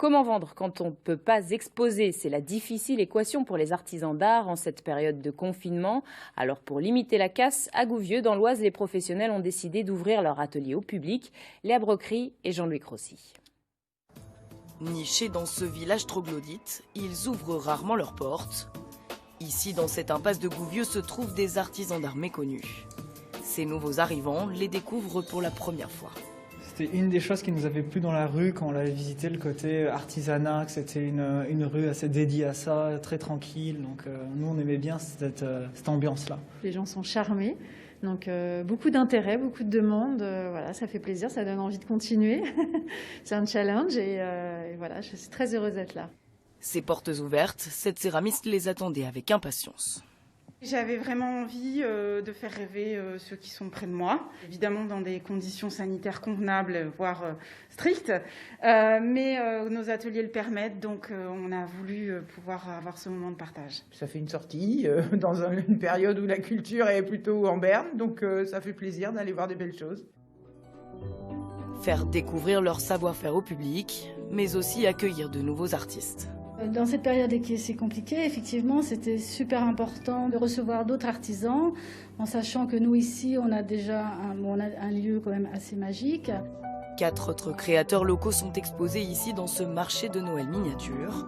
Comment vendre quand on ne peut pas exposer? C'est la difficile équation pour les artisans d'art en cette période de confinement. Alors pour limiter la casse, à Gouvieux, dans l'Oise, les professionnels ont décidé d'ouvrir leur atelier au public. Léa Brocry et Jean-Louis Crossy. Nichés dans ce village troglodyte, ils ouvrent rarement leurs portes. Ici, dans cette impasse de Gouvieux, se trouvent des artisans d'art méconnus. Ces nouveaux arrivants les découvrent pour la première fois. C'était une des choses qui nous avait plu dans la rue quand on l'avait visité, le côté artisanat, que c'était une rue assez dédiée à ça, très tranquille. Donc nous, on aimait bien cette ambiance-là. Les gens sont charmés, donc beaucoup d'intérêt, beaucoup de demandes. Voilà, ça fait plaisir, ça donne envie de continuer. C'est un challenge et voilà, je suis très heureuse d'être là. Ces portes ouvertes, cette céramiste les attendait avec impatience. J'avais vraiment envie de faire rêver ceux qui sont près de moi, évidemment dans des conditions sanitaires convenables, voire strictes, mais nos ateliers le permettent, donc on a voulu pouvoir avoir ce moment de partage. Ça fait une sortie dans une période où la culture est plutôt en berne, donc ça fait plaisir d'aller voir des belles choses. Faire découvrir leur savoir-faire au public, mais aussi accueillir de nouveaux artistes. Dans cette période qui est si compliquée, effectivement, c'était super important de recevoir d'autres artisans, en sachant que nous, ici, on a déjà un lieu quand même assez magique. 4 autres créateurs locaux sont exposés ici dans ce marché de Noël miniature.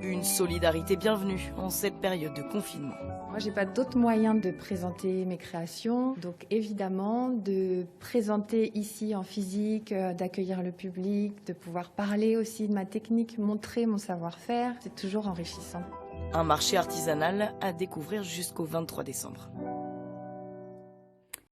Une solidarité bienvenue en cette période de confinement. Moi, j'ai pas d'autre moyen de présenter mes créations, donc évidemment de présenter ici en physique, d'accueillir le public, de pouvoir parler aussi de ma technique, montrer mon savoir-faire, c'est toujours enrichissant. Un marché artisanal à découvrir jusqu'au 23 décembre.